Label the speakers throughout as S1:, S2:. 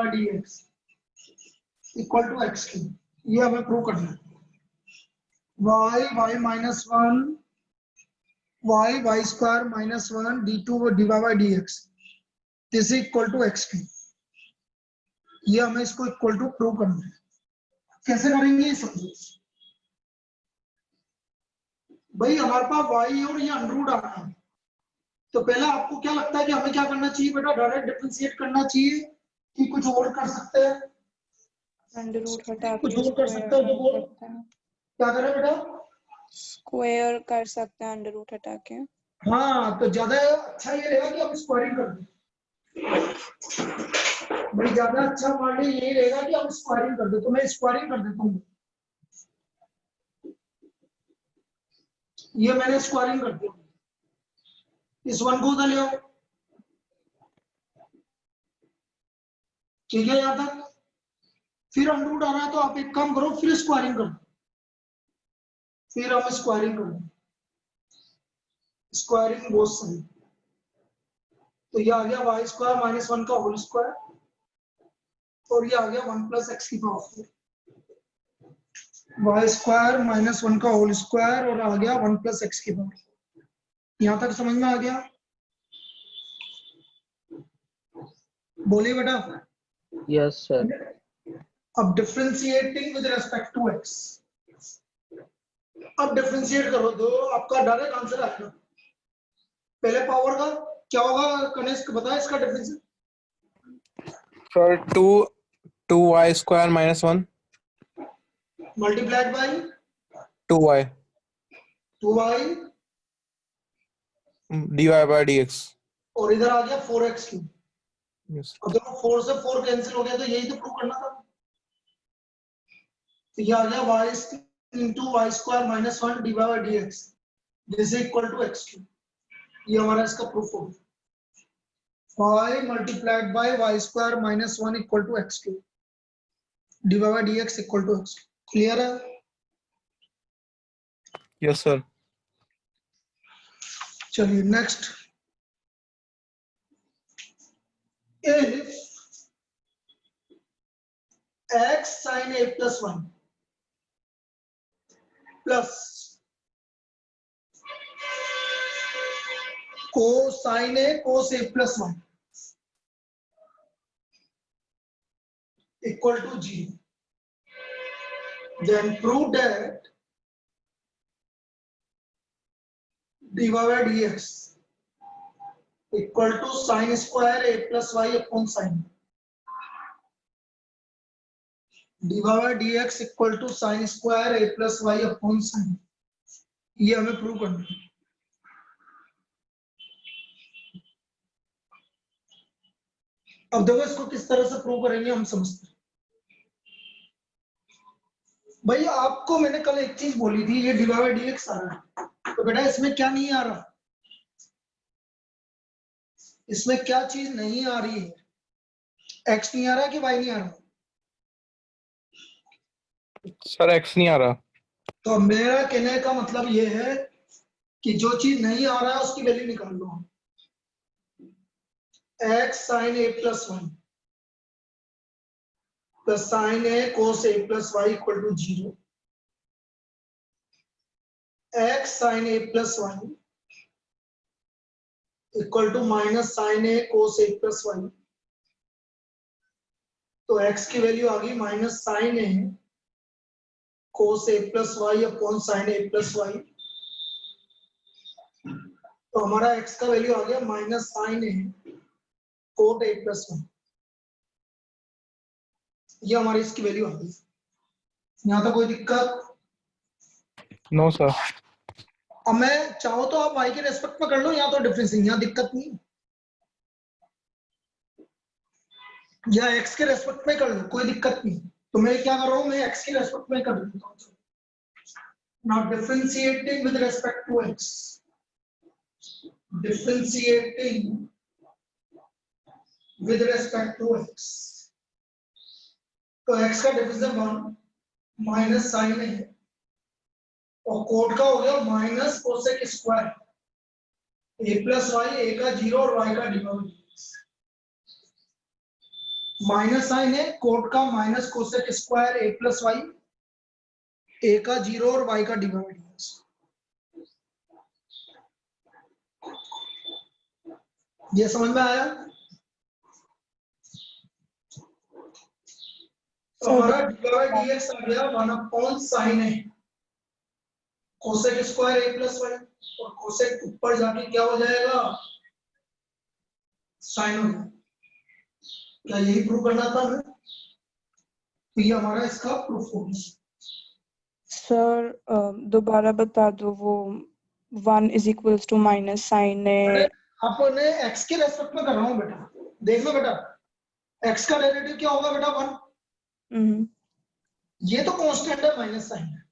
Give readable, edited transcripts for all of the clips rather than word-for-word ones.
S1: By D x equal to X Q, ये हमें prove करना है। Y minus one Y square minus one D two D Y by D x this equal to X Q, ये हमें इसको equal to prove करना है। कैसे करेंगे ये समझो भाई, हमारे पास वाई और ये अंडर रूट आना है, तो पहले आपको क्या लगता है कि हमें क्या करना चाहिए बेटा, डायरेक्ट डिफरेंशिएट करना चाहिए कि कुछ और कर सकते हैं?
S2: अंडर रूट हटा
S1: कुछ
S2: के
S1: और कर सकते हो तो बोलो, क्या करें बेटा?
S2: स्क्वायर कर सकते हैं अंडर रूट हटा के।
S1: हाँ, तो ज्यादा अच्छा ये रहेगा कि हम स्क्वायरिंग कर दें। भाई ज्यादा अच्छा मान ली यही रहेगा कि हम स्क्वायरिंग कर दे, तो मैं स्क्वायरिंग कर देता हूँ, ये मैंने स्क्वायरिंग कर दिया। इस वन को उधर ले आओ, ठीक है यहां तक। फिर अंडर रूट आ रहा है तो आप एक काम करो, फिर स्क्वायरिंग कर दो, फिर हम स्क्वायरिंग कर दो, स्क्वायरिंग बोथ साइड, तो ये आ गया वाई स्क्वायर माइनस वन का होल स्क्वायर, और ये आ गया वन प्लस एक्स की power, y square minus one का होल स्क्वायर और आ गया वन प्लस एक्स की पावर। यहां तक समझ में आ गया? बोलिए बेटा।
S3: Yes sir.
S1: अब differentiating with respect to x, अब डिफरेंशिएट करो तो आपका डायरेक्ट आंसर आएगा। पहले पावर का क्या होगा कनिष्क, बताया इसका differentiate?
S4: Sir two Y square minus one
S1: multiplied by
S4: two Y D Y by D X.
S1: और इधर आ गया 4x क्यूब।
S4: यस
S1: अब देखो 4 से 4 कैंसिल हो गया, तो यही तो प्रूव करना था। तो ये आ गया y into y square minus one d by D x this equal to x cube, ये हमारा इसका प्रूफ हो गया। y multiplied by y square minus one equal to x cube d by D x equal to x. Clear है?
S4: Yes sir.
S1: चलिए next, if x sin a plus 1 plus cosine a cos a plus 1 equal to 0, then prove that dy by dx equal to sin square a plus y upon sin, dy by dx equal to sin square a plus y upon sin, ये हमें prove करना है। अब देखो इसको किस तरह से प्रूव करेंगे हम समझते हैं। भाई आपको मैंने कल एक चीज बोली थी, ये dy by dx आ रहा है, तो बेटा इसमें क्या नहीं आ रहा, इसमें क्या चीज नहीं आ रही है? x नहीं आ रहा कि y नहीं आ रहा?
S4: सर एक्स नहीं आ रहा।
S1: तो मेरा कहने का मतलब ये है कि जो चीज नहीं आ रहा है उसकी वैल्यू निकाल लो। x sin a plus 1 plus sin a cos a plus y equal to 0, x sin a plus 1 equal to minus sin a cos a plus y, तो x की वैल्यू आ गई minus sin a cos a plus y upon sin a plus y, तो हमारा x का value आ गया minus sin a cot a plus 1, ये हमारी इसकी वैल्यू आ गई। यहाँ तो कोई दिक्कत?
S4: No sir.
S1: अब मैं चाहो तो आप y के रेस्पेक्ट में कर लो, यहाँ तो डिफरेंसिंग, यहाँ दिक्कत नहीं, या x के रेस्पेक्ट में कर लो, कोई दिक्कत नहीं। तो मैं क्या कर रहा हूँ, मैं x के रेस्पेक्ट में कर देता हूँ। Now differentiating with respect to x, differentiating with respect to x, तो x का डिफरेंशियल 1 माइनस साइन है और कोट का हो गया minus cosec square a plus Y, a का 0 और y का डिवाइड। माइनस साइन है कोट का minus cosec square A plus Y, A का 0 और वाई का डिवाइड dx। ये समझ में आया? तो हमारा डिवाइड dx आ गया 1/sin है cosec square A plus Y, और कोसेक ऊपर जाके क्या हो जाएगा, साइन हो जाएगा। क्या यही प्रूव करना था हमें? तो ये हमारा इसका प्रूफ हो गया।
S2: सर दोबारा बता दो वो 1 is equals to minus sine है।
S1: आपने x के रेस्पेक्ट में कर रहा हूँ बेटा, देख लो बेटा, x का डेरिवेटिव क्या होगा बेटा 1। ये तो कांस्टेंट है माइनस साइन है,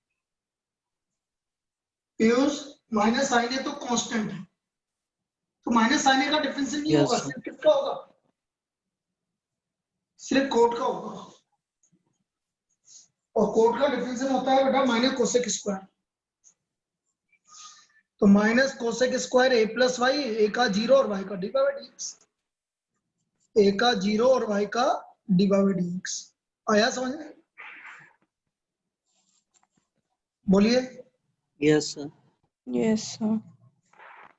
S1: पीयूष माइनस साइन है तो कांस्टेंट है, तो माइनस साइन का डिफरेंशियल नहीं
S3: Yes,
S1: होगा,
S3: sir.
S1: सिर्फ किसका होगा, सिर्फ कोट का होगा। और कोट का डिफरेंशियल होता है बेटा माइनस कोसेक स्क्वायर, तो minus cosec square A plus Y, A का 0 और वाई का डिवाइड dx, ए का 0 और वाई का डिवाइड dx। आया समझ में? बोलिए।
S3: Yes, sir.
S2: Yes sir.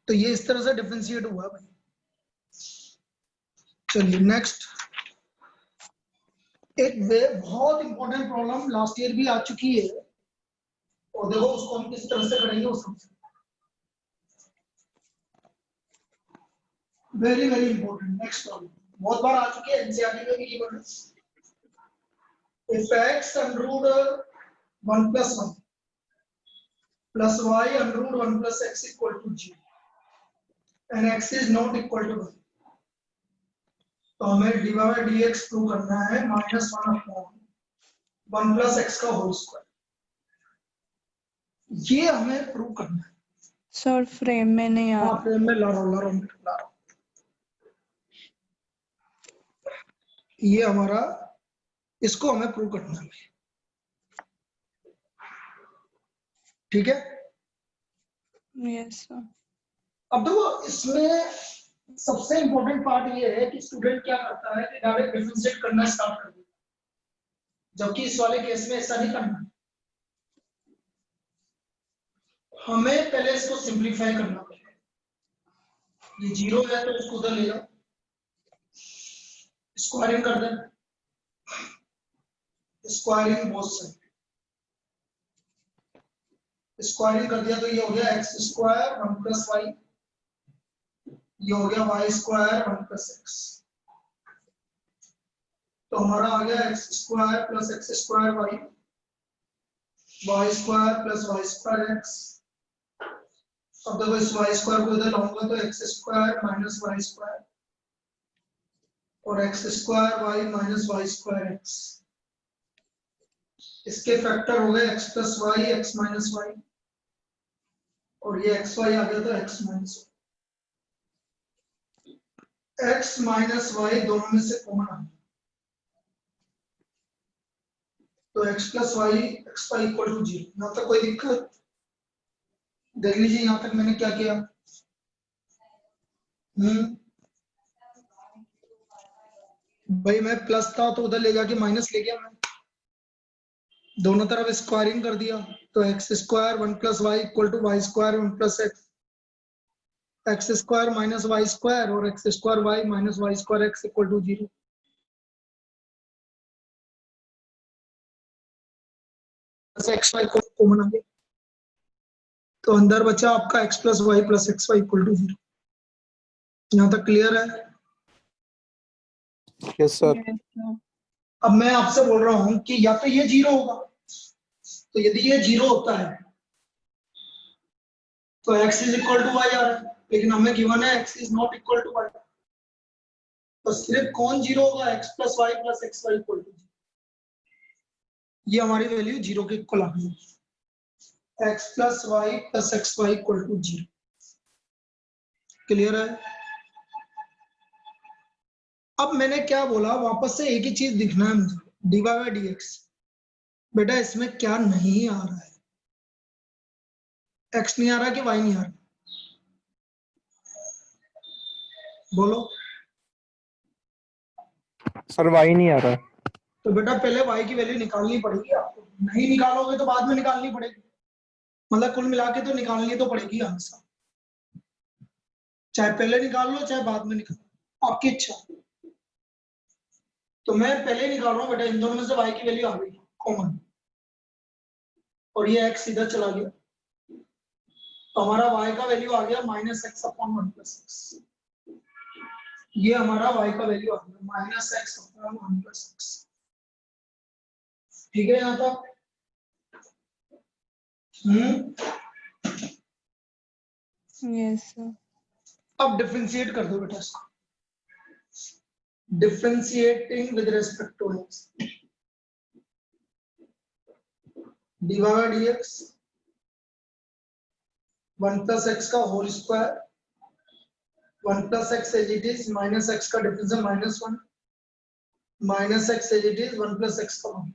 S1: तो ये इस तरह से डिफरेंशिएट हुआ भाई। चलिए नेक्स्ट, एक वे बहुत इंपॉर्टेंट प्रॉब्लम लास्ट ईयर भी आ चुकी है, और देखो उसको हम किस तरह से करेंगे वो समझो। Very very important next problem, बहुत बार आ चुकी है, एनसीईआरटी में भी गिवन है। If x under root 1 plus 1 plus y under root 1 plus x equal to 0 and x is not equal to 1, तो हमें डिवाइड dx प्रूव करना है -1/1 प्लस x का होल स्क्वायर, ये हमें प्रूव करना है।
S2: सर फ्रेम में नहीं आ
S1: हाँ
S2: रहा।
S1: फ्रेम में ला रहा हूँ। ये हमारा, इसको हमें प्रूव करना है, ठीक है।
S2: Yes sir.
S1: अब देखो इसमें सबसे इंपॉर्टेंट पार्ट ये है कि स्टूडेंट क्या करता है कि डायरेक्ट डिफरेंशिएट करना स्टार्ट कर देता है, जबकि इस वाले केस में ऐसा नहीं करना, हमें पहले इसको सिंप्लीफाई करना पड़ेगा। ये 0 है तो इसको उधर ले जाओ, स्क्वायरिंग कर दें, स्क्वायरिंग बोथ साइड, स्क्वायरिंग कर दिया तो ये हो गया x स्क्वायर 1 प्लस वाई, ये हो गया y स्क्वायर 1 प्लस एक्स, तो हमारा आ गया x square plus x square y, y square plus y square x. अब देखो इस वाई स्क्वायर को इधर लाऊंगा तो x square minus Y square, और x square y minus Y square x, इसके फैक्टर हो गए x plus y x minus y, और ये एक्स वाई आ गया तो x minus y, x minus y दोनों में से कॉमन आ गया, तो x plus y x Y equal to 0। यहाँ तक कोई दिक्कत? देख लीजिए यहाँ तक मैंने क्या किया। भाई मैं प्लस था तो उधर ले जाके माइनस ले गया, मैं दोनों तरफ स्क्वायरिंग कर दिया, तो x square 1 plus y equal to Y square 1 plus x, x square minus Y square और x square y minus Y square x equal to 0। X y को कॉमन आ गया, तो अंदर बचा आपका x plus Y plus x Y equal to 0। यहाँ तक क्लियर है?
S4: Yes sir.
S2: Yes sir.
S1: अब मैं आपसे बोल रहा हूँ कि या तो ये 0 होगा, तो यदि ये 0 होता है तो x is equal to y आ रहा है, लेकिन हमें गिवन है x is not equal to y, तो सिर्फ कौन 0 होगा, x plus Y plus x Y equal to 0, ये हमारी वैल्यू 0 के इक्वल आ गई, x plus Y plus x Y equal to 0। Clear है? अब मैंने क्या बोला, वापस से एक ही चीज दिखना है मुझे, dy बाई dx। बेटा इसमें क्या नहीं आ रहा है, x नहीं आ रहा कि y नहीं आ रहा, बोलो।
S4: सर y नहीं आ रहा।
S1: तो बेटा पहले y की वैल्यू निकालनी पड़ेगी आपको, नहीं निकालोगे तो बाद में निकालनी पड़ेगी, मतलब कुल मिला के तो निकालनी तो पड़ेगी हमेशा, चाहे पहले निकाल लो चाहे बाद में निकाल लो, आपकी इच्छा। तो मैं पहले ही निकाल रहा हूँ बेटा, इन दोनों में से y की वैल्यू आ गई कॉमन, और ये x इधर चला गया, तो हमारा y का वैल्यू आ गया -x/1 + x। ये हमारा y का वैल्यू आ गया -x/1 + x। ठीक है यहाँ तक?
S2: Yes, sir.
S1: अब डिफरेंशिएट कर दो बेटा इसको, differentiating with respect to x, dy by dx 1 + x का whole square, 1 + x as it is, minus x का डिफरेंस है -1, minus x as it is 1 + x का 1।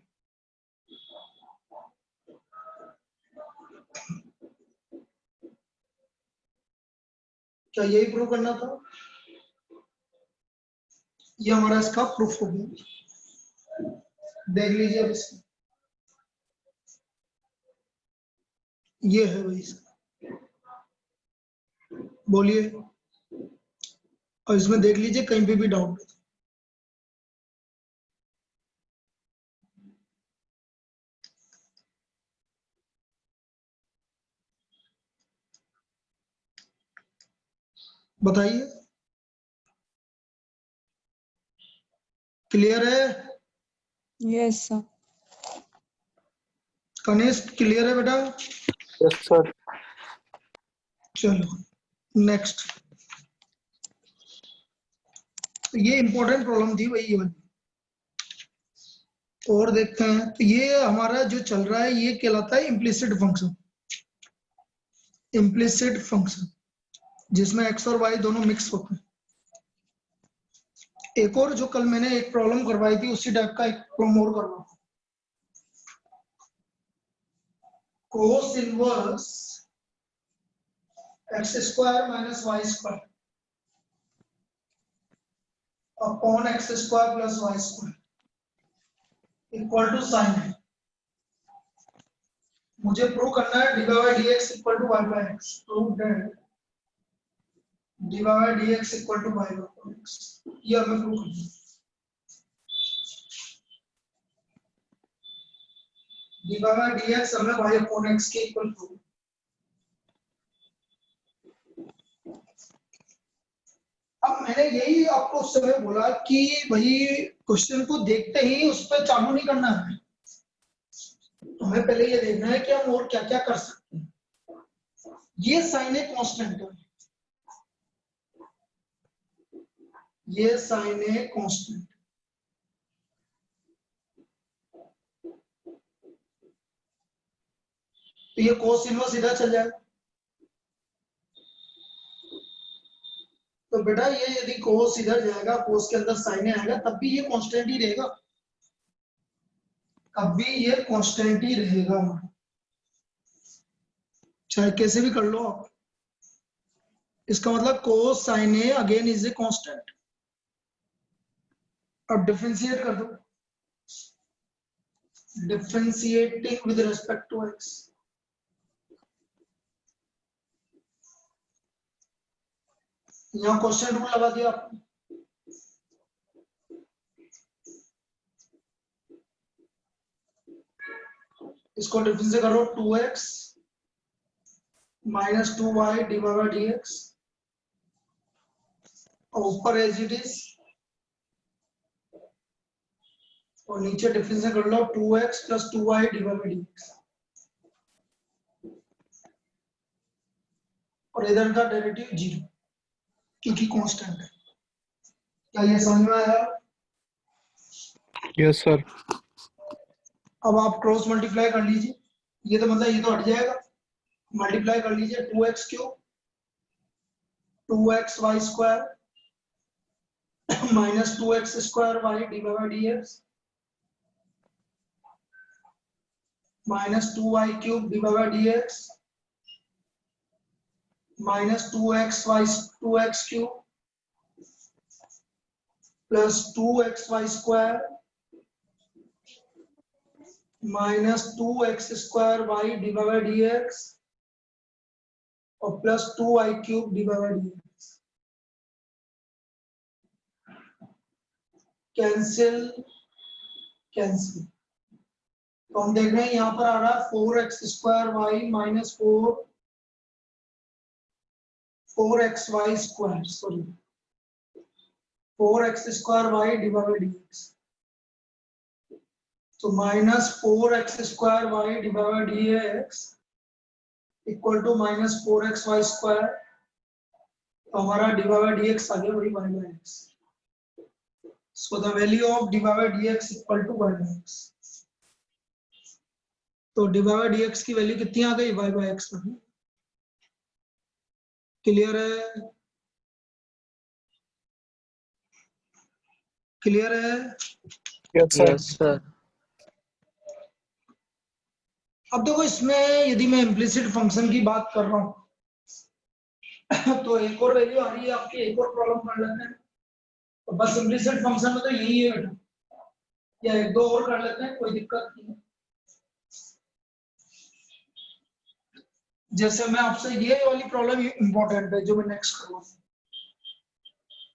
S1: क्या यही प्रूव करना था? ये हमारा इसका प्रूफ हो गया, देख लीजिए अब इसको, ये है भाई इसका, बोलिए, और इसमें देख लीजिए कहीं पे भी डाउट है। बताइए, क्लियर है?
S2: Yes, sir.
S1: कनिष्क क्लियर है बेटा?
S4: Yes sir.
S1: चलो नेक्स्ट, तो ये इंपॉर्टेंट प्रॉब्लम थी भाई ये वाली, और देखते हैं। तो ये हमारा जो चल रहा है ये कहलाता है इम्प्लिसिट फंक्शन, इम्प्लिसिट फंक्शन जिसमें x और y दोनों मिक्स होते हैं। एक और जो कल मैंने एक प्रॉब्लम करवाई थी उसी टाइप का एक प्रॉब्लम और करवा, cos inverse x² - y² upon x² + y² equal to sine है। मुझे प्रूव करना है dy by dx equal to y by x, prove that dy by dx equal to y by x, ये हमें प्रूव करना है। dy by dx हमें y upon x के इक्वल प्रूव। अब मैंने यही आपको उस समय बोला कि भाई क्वेश्चन को देखते ही उस पर चालू नहीं करना है, हमें पहले ये देखना है कि हम और क्या क्या कर सकते हैं। ये साइन ए कांस्टेंट है, ये साइन ए कांस्टेंट, तो ये कोस इनवर्स इधर चल जाएगा। तो बेटा ये यदि कोस इधर जाएगा, कोस के अंदर साइन आएगा, तब भी ये कांस्टेंट ही रहेगा, तब भी ये कांस्टेंट ही रहेगा, चाहे कैसे भी कर लो आप। इसका मतलब cos sine A again is a constant. अब डिफरेंशिएट कर दो, differentiating with respect to X, यहाँ क्वेश्चन रूल लगा दिया आपने, इसको डिफरेंशिएट करो 2x - 2y dy by dx, और ऊपर एज इट इज, और नीचे डिफरेंशिएट कर लो 2x + 2y dy by dx, और इधर का डेरिवेटिव 0 क्योंकि कांस्टेंट है। क्या ये समझ में आया?
S4: Yes sir.
S1: अब आप क्रॉस मल्टीप्लाई कर लीजिए, ये तो मतलब ये तो हट जाएगा, मल्टीप्लाई कर लीजिए 2x³ 2xy² - 2x² dy by dx -2y³ dy by dx -2x³ plus 2xy square minus 2x square y divide by dx और plus 2y cube divide by dx। Cancel cancel, तो हम देख रहे हैं यहाँ पर आ रहा है 4x square y minus 4xy square, sorry 4x square y divide by dx, तो minus 4x square y divide by dx equal to minus 4xy square, तो हमारा डिवाइड बाय dx आ गया वही y by x। So the value of divide by dx equal to y by x। तो divide by dx की value कितनी आ गई, y बाय x में। क्लियर है, क्लियर है।
S4: Yes sir.
S3: Yes, sir.
S1: अब देखो इसमें यदि मैं इम्प्लिसिट फंक्शन की बात कर रहा हूं तो एक और वैल्यू आ रही है आपकी, एक और प्रॉब्लम कर लेते हैं। तो बस इम्प्लिसिट फंक्शन में तो यही है बेटा, या एक दो और कर लेते हैं, कोई दिक्कत नहीं है। जैसे मैं आपसे ये वाली प्रॉब्लम इंपॉर्टेंट है जो मैं नेक्स्ट करूंगा,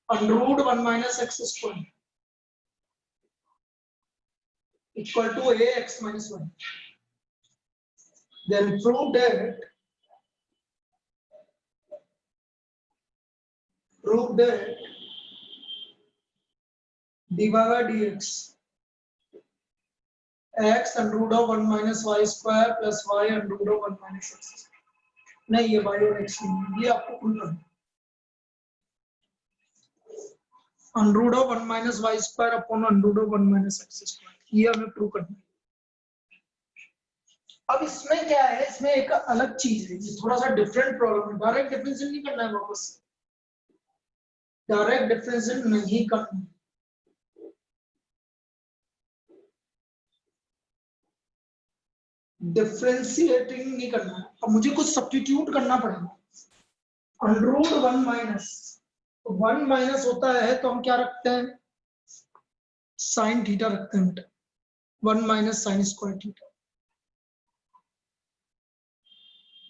S1: under root 1 minus X square equal to ax minus 1, then prove that dy by dx x under root of 1 minus y square plus y under root of 1 minus x। नहीं ये y और x नहीं, ये आपको prove करना है। under root of 1 minus y square upon under root of 1 minus x square, ये हमें प्रूव करना है। अब इसमें क्या है, इसमें एक अलग चीज है, ये थोड़ा सा डिफरेंट प्रॉब्लम है। डायरेक्ट डिफरेंशियल नहीं करना है, वापस डायरेक्ट डिफरेंशियल नहीं करना है। डिफरेंशिएटिंग नहीं करना है, अब मुझे कुछ सब्स्टिट्यूट करना पड़ेगा। अंडर रूट 1 माइनस, तो 1 माइनस होता है तो हम क्या रखते हैं, साइन थीटा रखते हैं। 1 minus sine square theta,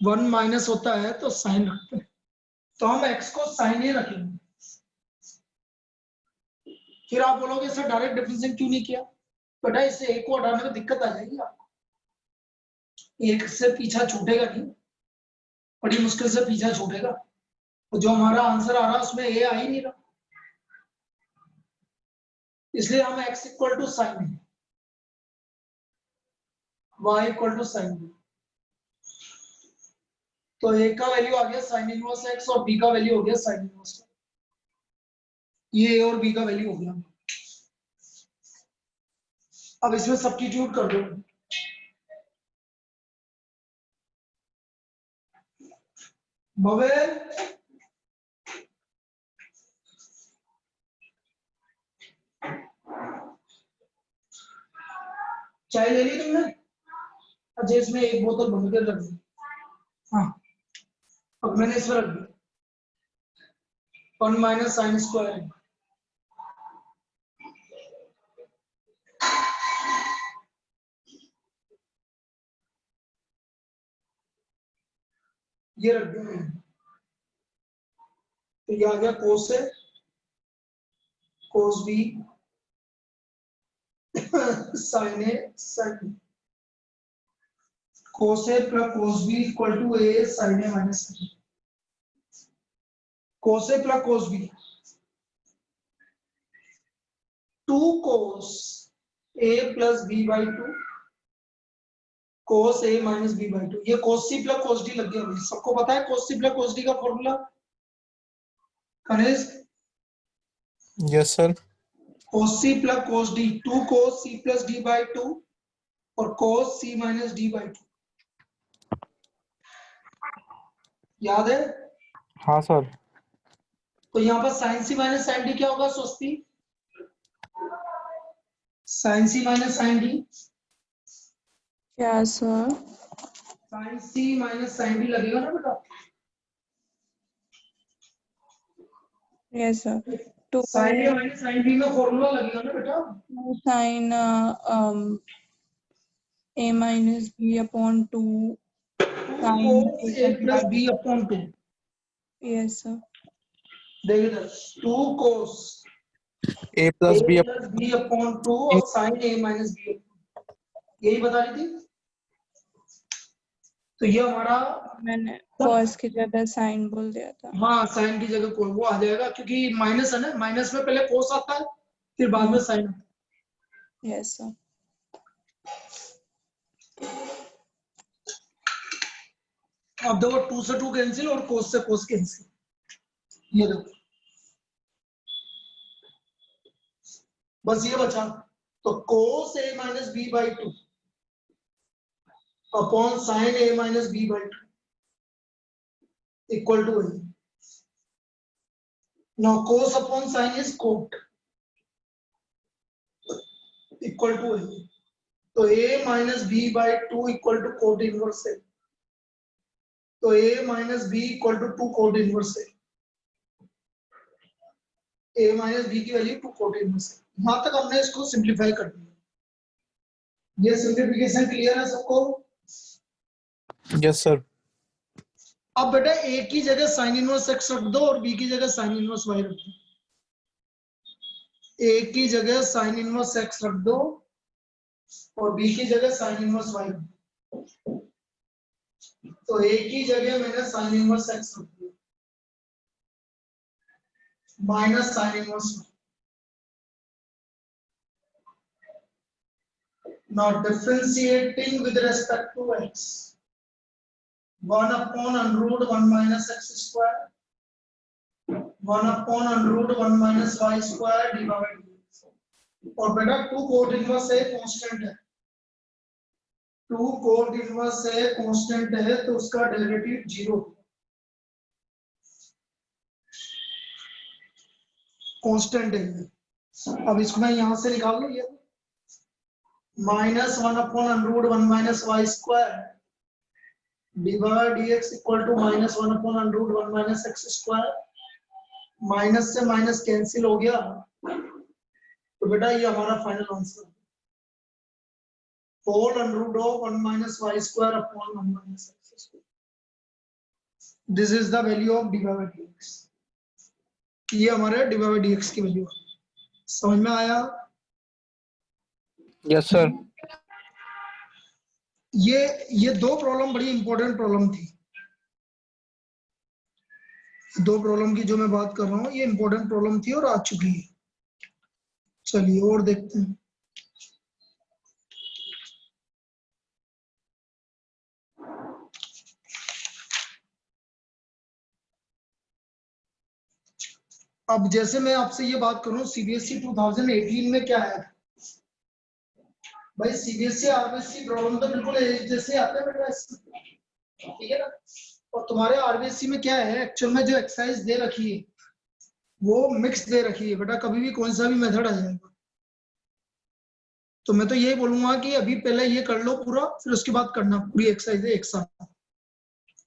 S1: 1 minus होता है तो साइन रखते हैं, तो हम x को साइन ही रखेंगे। फिर आप बोलोगे सर डायरेक्ट डिफरेंशिएशन क्यों नहीं किया, बेटा इससे एक को हटाने में दिक्कत आ जाएगी आपको, एक से पीछा छूटेगा नहीं, बड़ी मुश्किल से पीछा छूटेगा, तो जो हमारा आंसर आ रहा है उसमें a आ ही नहीं रहा, इसलिए हम x equal to sine y equal to sine, तो a का वैल्यू आ गया साइन इनवर्स x और b का वैल्यू हो गया साइन इनवर्स, ये a और b का वैल्यू हो गया। अब इसमें सब्स्टिट्यूट कर दो, भवे चाय ले ली तुमने, अच्छा इसमें एक बोतल भर के रख दी, हाँ अब मैंने इसमें रख दी 1 माइनस साइन स्क्वायर, ये रख दिया मैंने, तो ये आ गया कोस है, cos B sine A sine, cos A plus cos B equal to A sine A minus sine, cos A plus cos B 2 cos A plus B by 2 cos A minus B by 2, ये कोस c plus cos D लग गया भाई, सबको पता है cos c plus cos d का formula कनेस,
S4: yes sir.
S1: cos c plus cos d, 2 cos c plus d by 2 और cos c minus d by 2, याद है?
S4: हाँ सर।
S1: तो यहाँ पर sin c minus sin d क्या होगा स्वस्ति, sin c minus sin d,
S2: क्या sir?
S1: sin c minus sin d लगेगा ना बेटा,
S2: यस सर। 2
S1: साइन ए माइनस साइन बी में फॉर्मूला लगेगा ना बेटा,
S2: sin a minus b upon 2 sin
S1: cos
S2: a
S1: a plus B upon 2।
S2: yes sir
S1: देख इधर 2 cos
S4: A
S1: a
S4: plus B
S1: plus B upon 2 और साइन ए माइनस बी, यही बता रही थी। तो ये हमारा,
S2: मैंने cos की जगह sin बोल दिया था।
S1: हाँ साइन की जगह कोई वो आ जाएगा, क्योंकि माइनस है ना, माइनस में पहले कोस आता है फिर बाद में साइन आता
S2: yes sir
S1: है। अब देखो 2 से 2 कैंसिल और कोस से कोस कैंसिल, ये देखो बस ये बचा। तो cos A minus B by 2 upon sine A minus B by 2 equal to a. Now cos upon sine is cot equal to a. तो a minus B by 2 equal to cot inverse a. तो a minus b equal to 2 cot inverse a. a minus b की value 2 cot inverse a. यहां तक हमने इसको simplify कर दिया। ये सिंप्लीफिकेशन क्लियर है सबको?
S4: Yes, sir.
S1: अब बेटा a की जगह साइन इनवर्स x रख दो और b की जगह साइन इनवर्स y रख दो। a की जगह साइन इनवर्स x रख दो और b की जगह साइन इनवर्स y रख दो। तो a की जगह मैंने साइन इनवर्स x रख दिया minus sine inverse y। Now differentiating with respect to x, 1 upon under root 1 minus x square, 1 upon under root 1 minus y square divided dx। और बेटा 2 कोट इनवर्स है कांस्टेंट है, 2 cot inverse है constant है, तो उसका डेरिवेटिव 0 कांस्टेंट है। अब इसको मैं यहां से निकाल लूं, ये minus 1 upon under root 1 minus Y square divide dx equal to minus 1 upon under root 1 minus X square. Minus से माइनस कैंसिल हो गया, तो बेटा ये हमारा फाइनल आंसर है, whole under root of 1 minus Y square upon 1 minus X square. This is the value of dy by dx। ये हमारे dy by dx की वैल्यू है। समझ में आया?
S4: Yes, sir.
S1: ये दो प्रॉब्लम बड़ी इंपॉर्टेंट प्रॉब्लम थी। दो प्रॉब्लम की जो मैं बात कर रहा हूँ ये इंपॉर्टेंट प्रॉब्लम थी और आ चुकी है। चलिए और देखते हैं। अब जैसे मैं आपसे ये बात करूं, सीबीएसई 2018 में क्या आया था भाई? सीबीएसई आरबीएसई प्रॉब्लम तो बिल्कुल जैसे आते हैं बेटा, ठीक है ना। और तुम्हारे आरबीएसई में क्या है, एक्चुअल में जो एक्सरसाइज दे रखी है वो मिक्स दे रखी है बेटा, कभी भी कौन सा भी मेथड आ जाएगा। तो मैं तो यही बोलूंगा कि अभी पहले ये कर लो पूरा, फिर उसके बाद करना पूरी एक्सरसाइज एक साथ।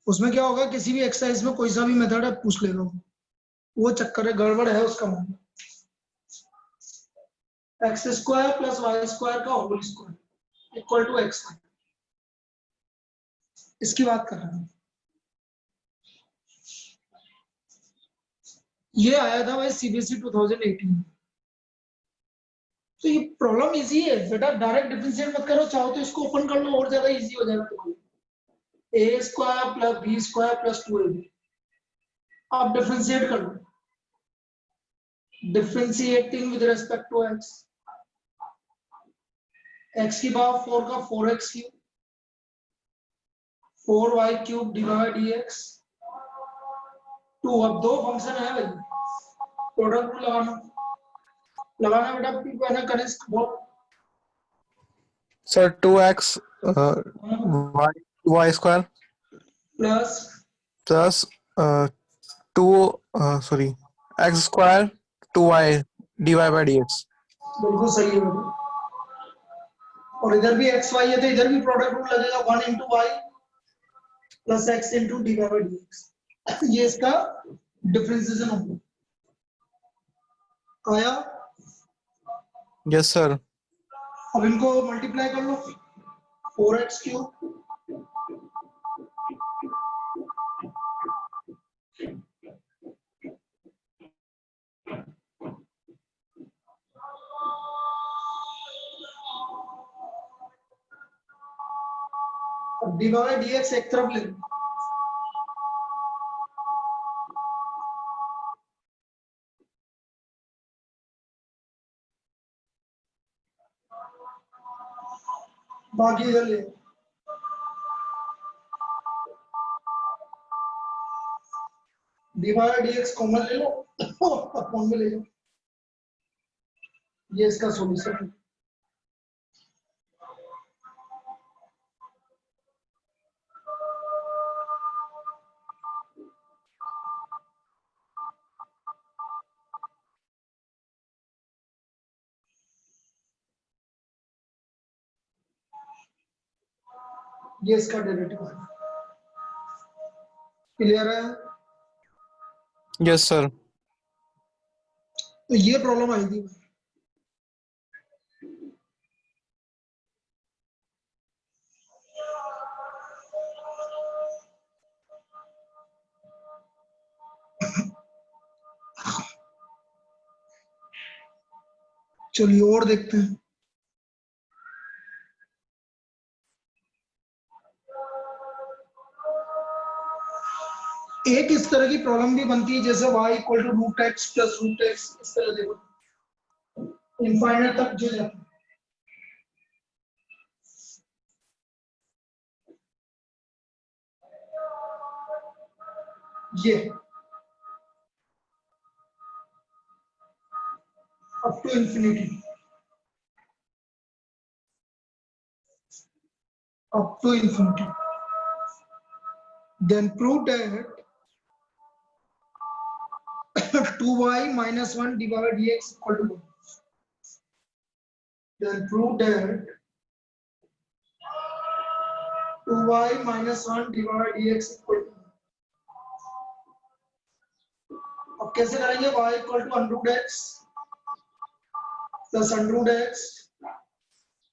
S1: उसमें क्या होगा, किसी भी एक्सरसाइज में कोई सा भी मेथड है पूछ लेगा वो चक्कर है, गड़बड़ है उसका मामला। X square plus y square का whole square equal to x, इसकी बात कर रहा हूं। ये आया था भाई सीबीएसई 2018 में। तो ये प्रॉब्लम इजी है बेटा, डायरेक्ट डिफरेंशिएट मत करो, चाहो तो इसको ओपन कर लो और ज्यादा इजी हो जाएगा तुम्हारे। A square plus b square plus 2ab, आप डिफरेंशिएट कर लो। Differentiating with respect to x, x की पावर 4 का 4x cube, 4y cube divide dx 2। अब दो फंक्शन है भाई, प्रोडक्ट रूल लगाना बेटा, पहले कनिष्ठ बहुत
S4: Sir, 2x y square
S1: plus
S4: plus x square 2y dy by dx.
S1: बिल्कुल सही है बेटा। और इधर भी एक्स वाई है तो इधर भी प्रोडक्ट रूल लगेगा, 1 into Y plus X into D by dx। ये इसका डिफरेंशिएशन होगा। आया?
S4: Yes, sir.
S1: अब इनको मल्टीप्लाई कर लो, 4x क्यूब अब dy dx एक तरफ ले लो, बाकी इधर ले लो। dy dx कॉमन ले लो, अपॉन में ले लो, ये इसका सॉल्यूशन है। ये इसका डेरिवेटिव है। क्लियर है?
S4: Yes, sir.
S1: तो ये प्रॉब्लम आई थी। चलिए और देखते हैं। एक इस तरह की प्रॉब्लम भी बनती है जैसे y equal to root X plus root X, इस तरह देखो इनफाइनाइट तक जो जाता है। ये up to infinity, up to infinity. Then prove that 2y minus 1 divided dx equal to 1. Then prove that 2y minus 1 divided dx equal to 1. अब कैसे करेंगे? y equal to under root x plus under root x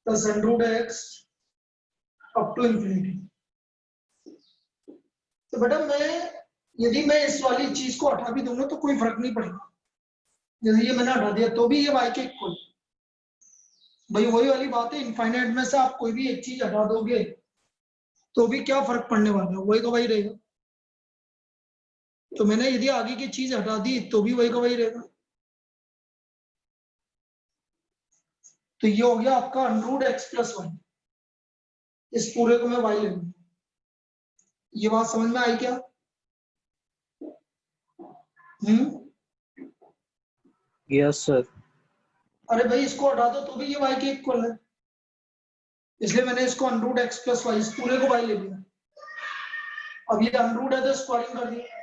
S1: plus under root x up to infinity. तो बेटा यदि मैं इस वाली चीज को हटा भी दूंगा तो कोई फर्क नहीं पड़ेगा। जैसे ये मैंने हटा दिया तो भी ये y के इक्वल। भाई वही वाली बात है, इनफाइनाइट में से आप कोई भी एक चीज हटा दोगे तो भी क्या फर्क पड़ने वाला है, वही का वही रहेगा। तो मैंने यदि आगे की चीज हटा दी तो भी वही का वही रहेगा। तो ये हो गया आपका अंडर एक्स प्लस वन। इस पूरे को मैं y ले लूंगा। ये बात समझ में आई क्या?
S3: Yes, sir.
S1: अरे भाई इसको हटा दो तो भी ये y के इक्वल है, इसलिए मैंने इसको अंडर एक्स प्लस वाई, इस पूरे को y ले लिया। अब ये अंडर है तो स्क्वायरिंग कर दिया।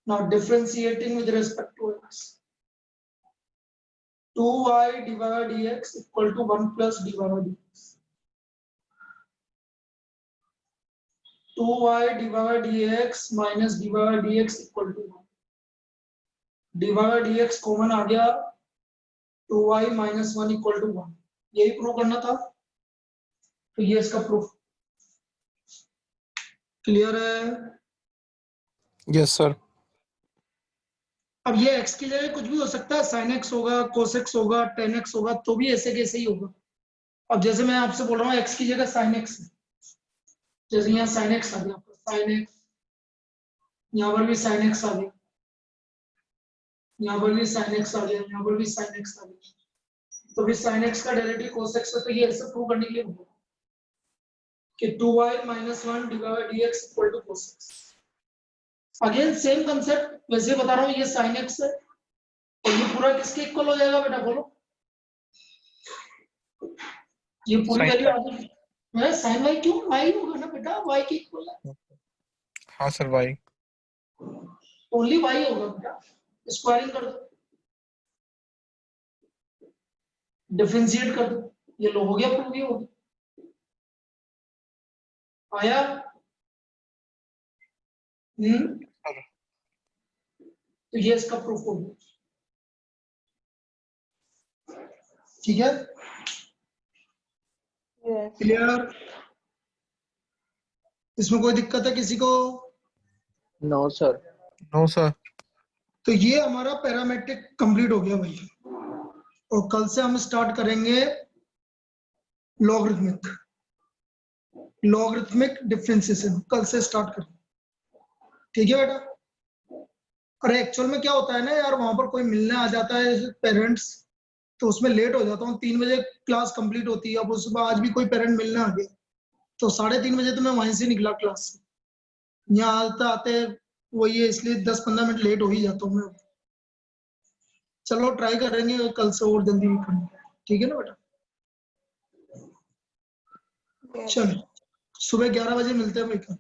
S1: Now differentiating with respect to x, 2y divided dx equal to 1 plus dy by dx. 2y divided dx minus dy by dx equal to 1. dy by dx common आ गया, 2y minus 1 equal to 1. यही prove करना था। तो ये इसका proof. Clear है?
S4: Yes, sir.
S1: अब ये x की जगह कुछ भी हो सकता है, sin x होगा, cos x होगा, tan x होगा, तो भी ऐसे कैसे ही होगा। अब जैसे मैं आपसे बोल रहा हूँ x की जगह sin x है, जैसे यहाँ sin x आ गया, sin x, यहाँ पर भी sin x आ गया, यहाँ पर भी sin x आ गया, यहाँ पर भी sin x आ गया। तो भी sin x का डेरिवेटिव cos x है, तो ये ऐसे प्रूव करने के लिए होगा कि 2y minus 1 divided dx equal to cos x. Again same concept, वैसे बता रहा हूँ, ये sin x है और ये पूरा किसके इक्वल हो जाएगा बेटा बोलो? ये पूरी
S4: Sin
S1: वैल्यू आगे है sin y, क्यों y होगा ना बेटा, y के इक्वल है,
S4: हाँ सर y.
S1: ओनली y होगा बेटा। स्क्वायरिंग कर दो, डिफरेंशिएट कर दो, ये लो हो गया, प्रूव ये हो गया। आया? तो ये इसका प्रूफ हो गया। ठीक है,
S2: Yes.
S1: क्लियर? इसमें कोई दिक्कत है किसी को?
S3: No, sir.
S4: No, sir.
S1: तो ये हमारा पैरामेट्रिक कंप्लीट हो गया भैया, और कल से हम स्टार्ट करेंगे लॉगरिथमिक डिफरेंशिएशन, कल से स्टार्ट करेंगे। ठीक है बेटा? अरे एक्चुअल में क्या होता है ना यार, वहां पर कोई मिलने आ जाता है पेरेंट्स, तो उसमें लेट हो जाता हूँ। 3 बजे क्लास कंप्लीट होती है। अब उस सुबह आज भी कोई पेरेंट मिलने आ गया, तो 3:30 बजे तो मैं वहीं से निकला क्लास से। यहाँ आते आते वही है, इसलिए 10-15 मिनट लेट हो ही जाता हूँ मैं। चलो ट्राई करेंगे कल से और जल्दी करने। ठीक है ना बेटा?
S2: Yes.
S1: चलो सुबह 11 बजे मिलते हैं भाई।